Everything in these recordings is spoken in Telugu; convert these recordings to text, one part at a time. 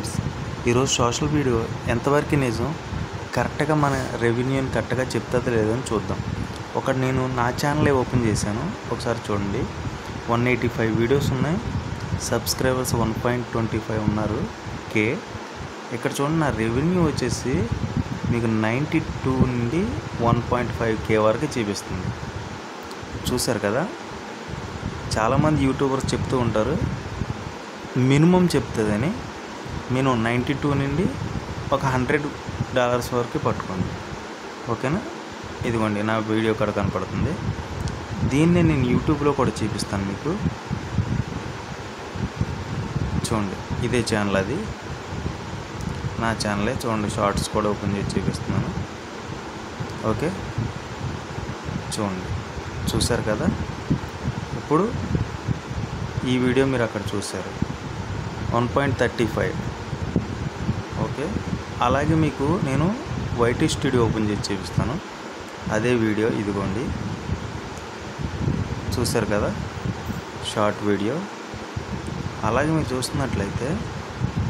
ఫ్రెండ్స్, ఈరోజు సోషల్ వీడియో ఎంతవరకు నిజం, కరెక్ట్గా మన రెవెన్యూని కరెక్ట్గా చెప్తుందో లేదో అని చూద్దాం. ఒకటి నేను నా ఛానలే ఓపెన్ చేశాను, ఒకసారి చూడండి. 185 వీడియోస్ ఉన్నాయి, సబ్స్క్రైబర్స్ 1.25 ఉన్నారు కే. ఇక్కడ చూడండి, నా రెవెన్యూ వచ్చేసి మీకు 92 నుండి 1.5 కే వరకు చూపిస్తుంది. చూశారు కదా. చాలామంది యూట్యూబర్స్ చెప్తూ ఉంటారు మినిమం చెప్తుందని. నేను 92 నుండి ఒక $100 వరకు పట్టుకోండి, ఓకేనా. ఇదిగోండి నా వీడియో కూడా కనపడుతుంది. దీన్ని నేను యూట్యూబ్లో కూడా చూపిస్తాను మీకు. చూడండి, ఇదే ఛానల్, అది నా ఛానలే. చూడండి, షార్ట్స్ కూడా ఓపెన్ చేసి చూపిస్తున్నాను. ఓకే, చూడండి, చూశారు కదా. ఇప్పుడు ఈ వీడియో మీరు అక్కడ చూశారు, 1.35. ఓకే, అలాగే మీకు నేను వైటీ స్టూడియో ఓపెన్ చేసి చూపిస్తాను. అదే వీడియో, ఇదిగోండి, చూశారు కదా, షార్ట్ వీడియో. అలాగే మీరు చూస్తున్నట్లయితే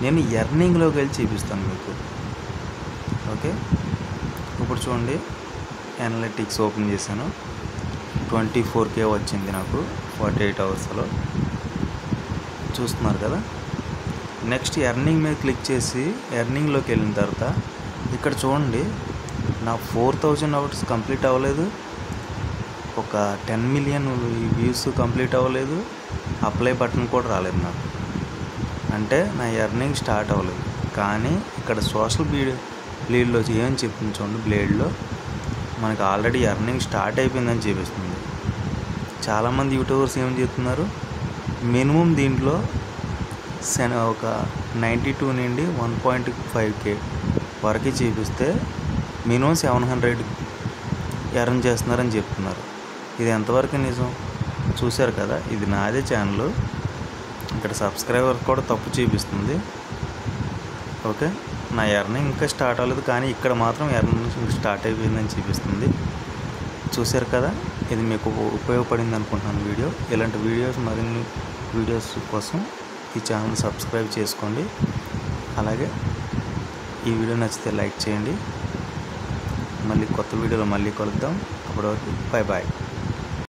నేను ఎర్నింగ్లోకి వెళ్ళి చూపిస్తాను మీకు. ఓకే, ఇప్పుడు చూడండి, అనలిటిక్స్ ఓపెన్ చేశాను. 24K వచ్చింది నాకు 48 అవర్స్లో. చూస్తున్నారు కదా. నెక్స్ట్ ఎర్నింగ్ మీద క్లిక్ చేసి ఎర్నింగ్లోకి వెళ్ళిన తర్వాత ఇక్కడ చూడండి, నా 4000 అవర్స్ కంప్లీట్ అవ్వలేదు, ఒక 10 మిలియన్ వ్యూస్ కంప్లీట్ అవ్వలేదు, అప్లై బటన్ కూడా రాలేదు నాకు. అంటే నా ఎర్నింగ్ స్టార్ట్ అవ్వలేదు. కానీ ఇక్కడ సోషల్ బ్లేడ్లో ఏమని చెప్తుంది చూడండి, బ్లేడ్లో మనకు ఆల్రెడీ ఎర్నింగ్ స్టార్ట్ అయిపోయిందని చూపిస్తుంది. చాలామంది యూట్యూబర్స్ ఏమని చెప్తున్నారు, మినిమం దీంట్లో ఒక 92 నుండి 1.5K వరకు చూపిస్తే మినిమం 700 ఎర్న్ చేస్తున్నారని చెప్తున్నారు. ఇది ఎంతవరకు నిజం చూశారు కదా. ఇది నాదే ఛానల్, ఇక్కడ సబ్స్క్రైబర్ కూడా తప్పు చూపిస్తుంది. ఓకే, నా ఎర్నింగ్ ఇంకా స్టార్ట్ అవ్వలేదు, కానీ ఇక్కడ మాత్రం ఎర్నింగ్ స్టార్ట్ అయిపోయిందని చూపిస్తుంది. చూశారు కదా. ఇది మీకు ఉపయోగపడింది అనుకుంటున్నాను వీడియో. ఇలాంటి వీడియోస్, మరిన్ని వీడియోస్ కోసం ఈ ఛానల్ సబ్స్క్రైబ్ చేసుకోండి. అలాగే ఈ వీడియో నచ్చితే లైక్ చేయండి. మళ్ళీ కొత్త వీడియోలో మళ్ళీ కలుద్దాం. అప్పటి వరకు బాయ్ బాయ్.